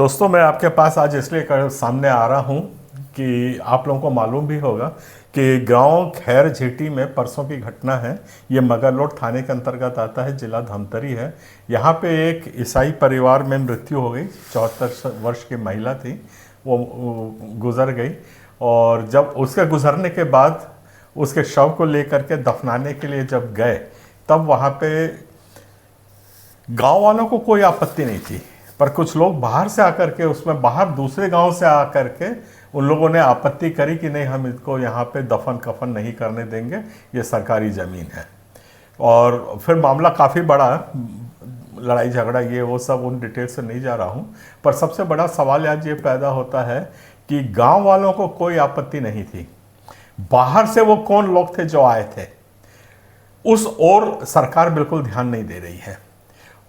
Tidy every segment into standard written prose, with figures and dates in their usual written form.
दोस्तों, मैं आपके पास आज इसलिए सामने आ रहा हूं कि आप लोगों को मालूम भी होगा कि गांव खैर झीटी में परसों की घटना है। ये मगरलोड थाने के अंतर्गत आता है, जिला धमतरी है। यहाँ पे एक ईसाई परिवार में मृत्यु हो गई। 74 वर्ष की महिला थी, वो गुजर गई। और जब उसके गुजरने के बाद उसके शव को लेकर के दफनाने के लिए जब गए, तब वहाँ पे गांव वालों को कोई आपत्ति नहीं थी, पर कुछ लोग बाहर से आकर के, उसमें बाहर दूसरे गांव से आकर के उन लोगों ने आपत्ति करी कि नहीं, हम इसको यहाँ पे दफन कफन नहीं करने देंगे, ये सरकारी ज़मीन है। और फिर मामला काफ़ी बड़ा, लड़ाई झगड़ा ये वो सब, उन डिटेल से नहीं जा रहा हूँ। पर सबसे बड़ा सवाल आज ये पैदा होता है कि गाँव वालों को कोई आपत्ति नहीं थी, बाहर से वो कौन लोग थे जो आए थे, उस ओर सरकार बिल्कुल ध्यान नहीं दे रही है।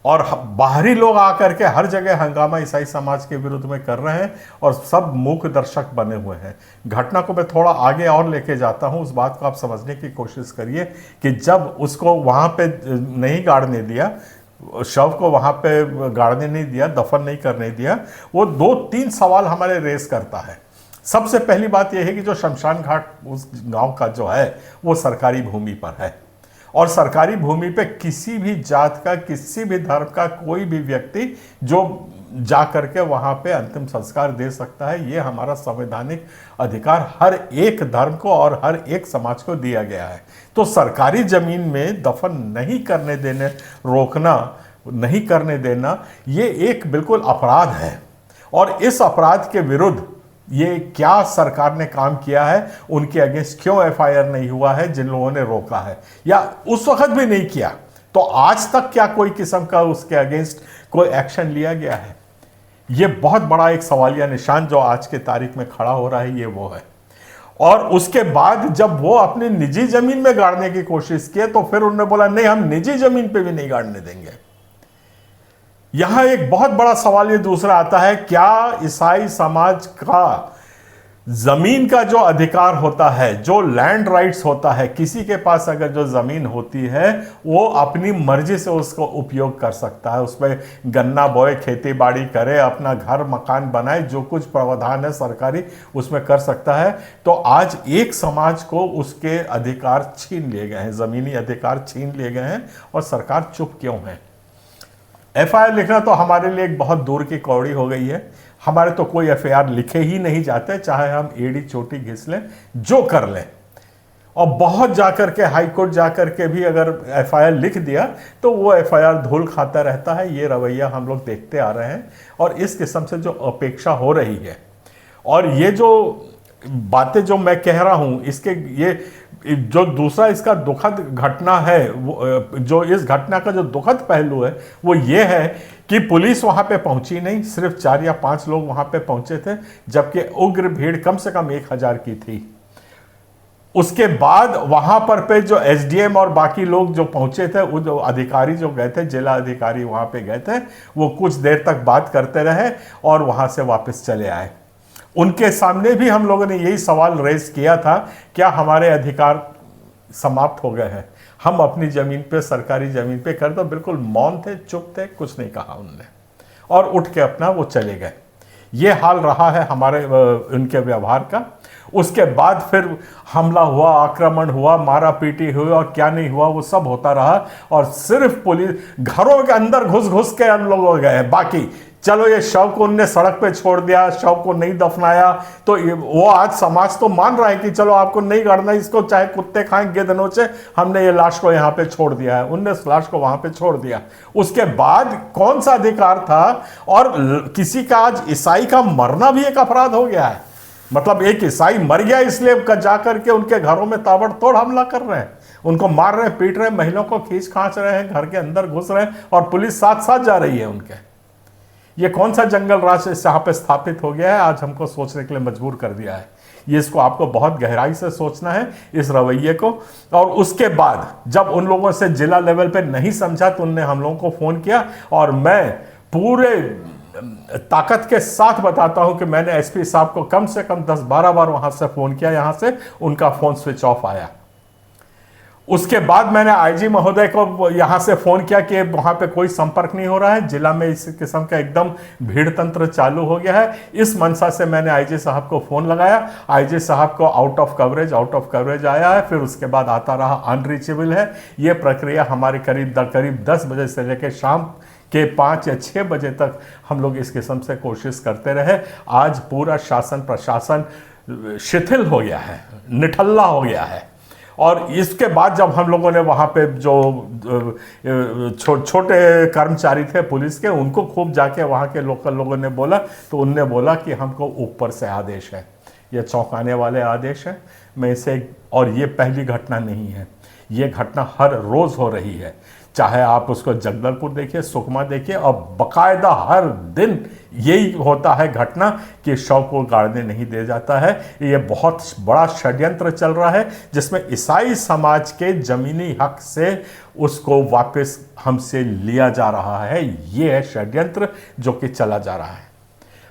और बाहरी लोग आकर के हर जगह हंगामा ईसाई समाज के विरुद्ध में कर रहे हैं और सब मूक दर्शक बने हुए हैं। घटना को मैं थोड़ा आगे और लेके जाता हूं, उस बात को आप समझने की कोशिश करिए कि जब उसको वहां पे नहीं गाड़ने दिया, शव को वहां पे गाड़ने नहीं दिया, दफन नहीं करने दिया, वो 2-3 सवाल हमारे रेस करता है। सबसे पहली बात यह है कि जो शमशान घाट उस गाँव का जो है वो सरकारी भूमि पर है, और सरकारी भूमि पे किसी भी जात का, किसी भी धर्म का कोई भी व्यक्ति जो जा करके वहाँ पे अंतिम संस्कार दे सकता है। ये हमारा संवैधानिक अधिकार हर एक धर्म को और हर एक समाज को दिया गया है। तो सरकारी जमीन में दफन नहीं करने देने, रोकना, नहीं करने देना, ये एक बिल्कुल अपराध है। और इस अपराध के विरुद्ध ये क्या सरकार ने काम किया है, उनके अगेंस्ट क्यों एफआईआर नहीं हुआ है जिन लोगों ने रोका है, या उस वक्त भी नहीं किया तो आज तक क्या कोई किस्म का उसके अगेंस्ट कोई एक्शन लिया गया है? ये बहुत बड़ा एक सवालिया निशान जो आज के तारीख में खड़ा हो रहा है, ये वो है। और उसके बाद जब वो अपनी निजी जमीन में गाड़ने की कोशिश की तो फिर उन्होंने बोला नहीं, हम निजी जमीन पे भी नहीं गाड़ने देंगे। यहां एक बहुत बड़ा सवाल ये दूसरा आता है, क्या ईसाई समाज का जमीन का जो अधिकार होता है, जो लैंड राइट्स होता है, किसी के पास अगर जो जमीन होती है वो अपनी मर्जी से उसको उपयोग कर सकता है, उसमें गन्ना बोए, खेती बाड़ी करे, अपना घर मकान बनाए, जो कुछ प्रावधान है सरकारी उसमें कर सकता है। तो आज एक समाज को उसके अधिकार छीन लिए गए हैं, जमीनी अधिकार छीन लिए गए हैं, और सरकार चुप क्यों है? एफआईआर लिखना तो हमारे लिए एक बहुत दूर की कौड़ी हो गई है। हमारे तो कोई एफआईआर लिखे ही नहीं जाते, चाहे हम एड़ी चोटी घिस लें, जो कर लें। और बहुत जाकर के हाई कोर्ट जाकर के भी अगर एफआईआर लिख दिया तो वो एफआईआर धूल खाता रहता है। ये रवैया हम लोग देखते आ रहे हैं, और इस किस्म से जो अपेक्षा हो रही है, और ये जो बातें जो मैं कह रहा हूं, इसके ये जो दूसरा इसका दुखद घटना है, जो इस घटना का जो दुखद पहलू है वो ये है कि पुलिस वहां पे पहुंची नहीं, सिर्फ 4 या 5 लोग वहां पे पहुंचे थे, जबकि उग्र भीड़ कम से कम 1000 की थी। उसके बाद वहां पर पे जो एसडीएम और बाकी लोग जो पहुंचे थे, वो जो अधिकारी जो गए थे, जिला अधिकारी वहां पे गए थे, वो कुछ देर तक बात करते रहे और वहां से वापस चले आए। उनके सामने भी हम लोगों ने यही सवाल रेज किया था, क्या हमारे अधिकार समाप्त हो गए हैं? हम अपनी जमीन पे, सरकारी जमीन पे कर दो। बिल्कुल मौन थे, चुप थे, कुछ नहीं कहा उनने, और उठ के अपना वो चले गए। ये हाल रहा है हमारे उनके व्यवहार का। उसके बाद फिर हमला हुआ, आक्रमण हुआ, मारा पीटी हुई, और क्या नहीं हुआ वो सब होता रहा। और सिर्फ पुलिस घरों के अंदर घुस घुस के हम लोग गए। बाकी चलो, ये शव को उनने सड़क पे छोड़ दिया, शव को नहीं दफनाया, तो वो आज समाज तो मान रहा है कि चलो आपको नहीं गाड़ना, इसको चाहे कुत्ते खाएं, गिद्ध नोचे, हमने ये लाश को यहाँ पे छोड़ दिया है। उनने इस लाश को वहां पे छोड़ दिया। उसके बाद कौन सा अधिकार था? और किसी का आज ईसाई का मरना भी एक अपराध हो गया है। मतलब एक ईसाई मर गया इसलिए जाकर के उनके घरों में ताबड़तोड़ हमला कर रहे हैं, उनको मार रहे हैं, पीट रहे हैं, महिलाओं को खींच खांच रहे हैं, घर के अंदर घुस रहे हैं, और पुलिस साथ साथ जा रही है उनके। ये कौन सा जंगल राज यहाँ पे स्थापित हो गया है, आज हमको सोचने के लिए मजबूर कर दिया है। ये इसको आपको बहुत गहराई से सोचना है, इस रवैये को। और उसके बाद जब उन लोगों से जिला लेवल पे नहीं समझा तो उनने हम लोगों को फोन किया, और मैं पूरे ताकत के साथ बताता हूं कि मैंने एसपी साहब को कम से कम 10-12 बार वहां से फोन किया, यहां से उनका फोन स्विच ऑफ आया। उसके बाद मैंने आईजी महोदय को यहाँ से फ़ोन किया कि वहाँ पे कोई संपर्क नहीं हो रहा है, जिला में इस किस्म का एकदम भीड़ तंत्र चालू हो गया है। इस मंशा से मैंने आईजी साहब को फ़ोन लगाया। आईजी साहब को आउट ऑफ कवरेज आया है, फिर उसके बाद आता रहा अनरीचेबल है। ये प्रक्रिया हमारे करीब 10 बजे से लेकर शाम के 5 या 6 बजे तक हम लोग इस किस्म से कोशिश करते रहे। आज पूरा शासन प्रशासन शिथिल हो गया है, निठल्ला हो गया है। और इसके बाद जब हम लोगों ने वहाँ पे जो छोटे कर्मचारी थे पुलिस के, उनको खूब जाके वहाँ के लोकल लोगों ने बोला, तो उनने बोला कि हमको ऊपर से आदेश है। ये चौंकाने वाले आदेश है। मैं इसे, और ये पहली घटना नहीं है, ये घटना हर रोज़ हो रही है। चाहे आप उसको जगदलपुर देखिए, सुकमा देखिए, और बाकायदा हर दिन यही होता है घटना कि शव को गाड़ने नहीं दिया जाता है। ये बहुत बड़ा षड्यंत्र चल रहा है जिसमें ईसाई समाज के ज़मीनी हक से उसको वापस हमसे लिया जा रहा है। ये है षड्यंत्र जो कि चला जा रहा है।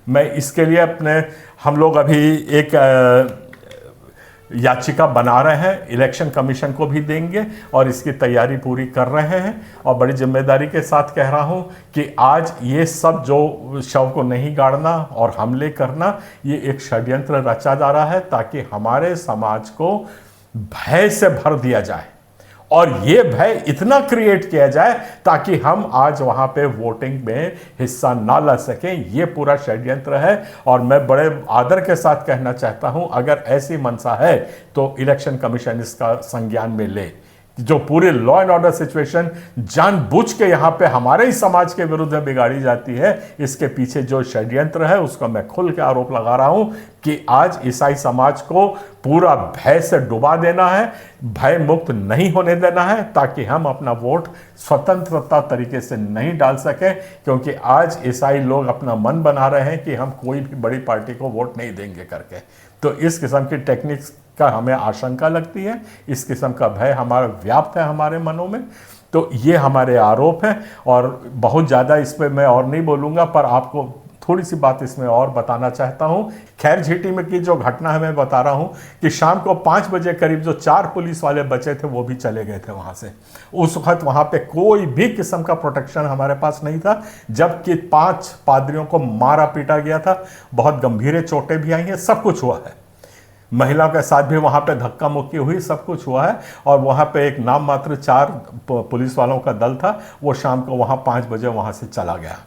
मैं इसके लिए हम लोग अभी एक याचिका बना रहे हैं, इलेक्शन कमीशन को भी देंगे और इसकी तैयारी पूरी कर रहे हैं। और बड़ी जिम्मेदारी के साथ कह रहा हूं कि आज ये सब जो शव को नहीं गाड़ना और हमले करना, ये एक षड्यंत्र रचा जा रहा है ताकि हमारे समाज को भय से भर दिया जाए, और ये भय इतना क्रिएट किया जाए ताकि हम आज वहाँ पे वोटिंग में हिस्सा ना ले सकें। ये पूरा षड्यंत्र है। और मैं बड़े आदर के साथ कहना चाहता हूँ, अगर ऐसी मंशा है तो इलेक्शन कमीशन इसका संज्ञान में ले। जो पूरी लॉ एंड ऑर्डर सिचुएशन जानबूझ के यहाँ पे हमारे ही समाज के विरुद्ध बिगाड़ी जाती है, इसके पीछे जो षड्यंत्र है उसका मैं खुल के आरोप लगा रहा हूँ कि आज ईसाई समाज को पूरा भय से डुबा देना है, भय मुक्त नहीं होने देना है, ताकि हम अपना वोट स्वतंत्रता तरीके से नहीं डाल सकें। क्योंकि आज ईसाई लोग अपना मन बना रहे हैं कि हम कोई भी बड़ी पार्टी को वोट नहीं देंगे करके। तो इस किस्म की टेक्निक्स का हमें आशंका लगती है, इस किस्म का भय हमारा व्याप्त है हमारे मनों में। तो ये हमारे आरोप हैं और बहुत ज़्यादा इस पर मैं और नहीं बोलूँगा, पर आपको थोड़ी सी बात इसमें और बताना चाहता हूँ। खैर झीटी में की जो घटना है मैं बता रहा हूँ कि शाम को 5 बजे करीब जो 4 पुलिस वाले बचे थे वो भी चले गए थे वहाँ से। उस वक्त वहाँ पे कोई भी किस्म का प्रोटेक्शन हमारे पास नहीं था, जबकि 5 पादरियों को मारा पीटा गया था, बहुत गंभीर चोटें भी आई हैं, सब कुछ हुआ है। महिलाओं के साथ भी वहाँ पे धक्का मुक्की हुई, सब कुछ हुआ है। और वहाँ पे एक नाम मात्र 4 पुलिस वालों का दल था, वो शाम को वहाँ 5 बजे वहाँ से चला गया।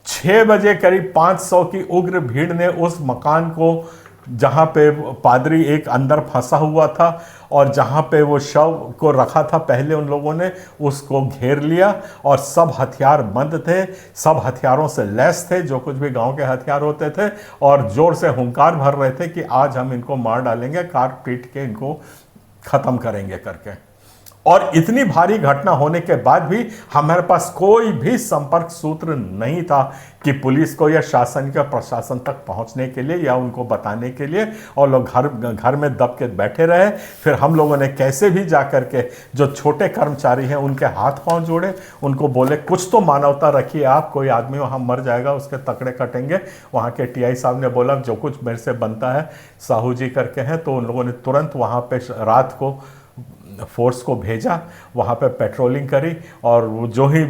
6 बजे करीब 500 की उग्र भीड़ ने उस मकान को, जहाँ पे पादरी एक अंदर फंसा हुआ था और जहाँ पे वो शव को रखा था, पहले उन लोगों ने उसको घेर लिया और सब हथियार बंद थे, सब हथियारों से लैस थे, जो कुछ भी गांव के हथियार होते थे, और जोर से हुंकार भर रहे थे कि आज हम इनको मार डालेंगे, काट पीट के इनको ख़त्म करेंगे करके। और इतनी भारी घटना होने के बाद भी हमारे पास कोई भी संपर्क सूत्र नहीं था कि पुलिस को या शासन के प्रशासन तक पहुंचने के लिए या उनको बताने के लिए, और लोग घर में दब के बैठे रहे। फिर हम लोगों ने कैसे भी जा कर के जो छोटे कर्मचारी हैं उनके हाथ पांव जोड़े, उनको बोले कुछ तो मानवता रखिए आप, कोई आदमी वहाँ मर जाएगा उसके तकड़े कटेंगे। वहाँ के टीआई साहब ने बोला जो कुछ मेरे से बनता है साहू जी करके हैं, तो उन लोगों ने तुरंत वहाँ पे रात को फोर्स को भेजा, वहाँ पे पेट्रोलिंग करी, और जो ही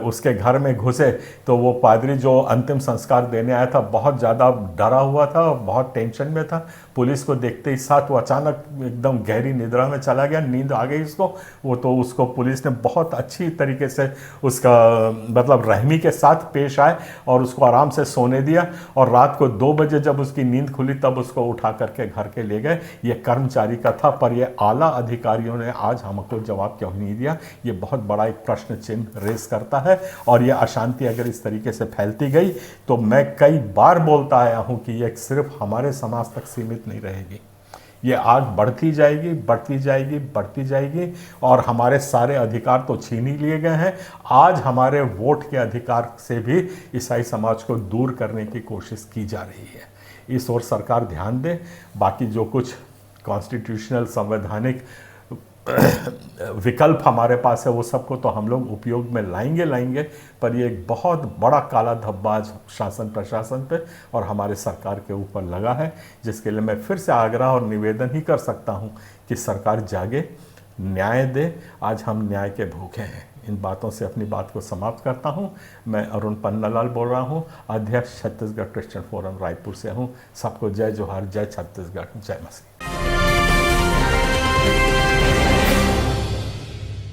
उसके घर में घुसे तो वो पादरी जो अंतिम संस्कार देने आया था बहुत ज़्यादा डरा हुआ था और बहुत टेंशन में था। पुलिस को देखते ही साथ वो अचानक एकदम गहरी निद्रा में चला गया, नींद आ गई उसको। वो तो उसको पुलिस ने बहुत अच्छी तरीके से उसका मतलब रहमी के साथ पेश आए और उसको आराम से सोने दिया, और रात को 2 बजे जब उसकी नींद खुली तब उसको उठा करके घर के ले गए। ये कर्मचारी का था, पर ये आला अधिकारियों ने आज हमको जवाब क्यों नहीं दिया, ये बहुत बड़ा एक प्रश्न चिन्ह रेस करता है। और ये अशांति अगर इस तरीके से फैलती गई तो मैं कई बार बोलता आया हूँ कि ये सिर्फ हमारे समाज तक सीमित नहीं रहेगी, ये आग बढ़ती जाएगी, बढ़ती जाएगी, बढ़ती जाएगी, और हमारे सारे अधिकार तो छीन ही लिए गए हैं। आज हमारे वोट के अधिकार से भी ईसाई समाज को दूर करने की कोशिश की जा रही है। इस ओर सरकार ध्यान दे। बाकी जो कुछ कॉन्स्टिट्यूशनल संवैधानिक विकल्प हमारे पास है वो सबको तो हम लोग उपयोग में लाएंगे, पर ये एक बहुत बड़ा काला धब्बा आज शासन प्रशासन पे और हमारे सरकार के ऊपर लगा है, जिसके लिए मैं फिर से आग्रह और निवेदन ही कर सकता हूँ कि सरकार जागे, न्याय दे। आज हम न्याय के भूखे हैं। इन बातों से अपनी बात को समाप्त करता हूं। मैं अरुण पन्नालाल बोल रहा हूं, अध्यक्ष छत्तीसगढ़ क्रिश्चियन फोरम रायपुर से हूं। सबको जय जोहार, जय छत्तीसगढ़, जय मसीह।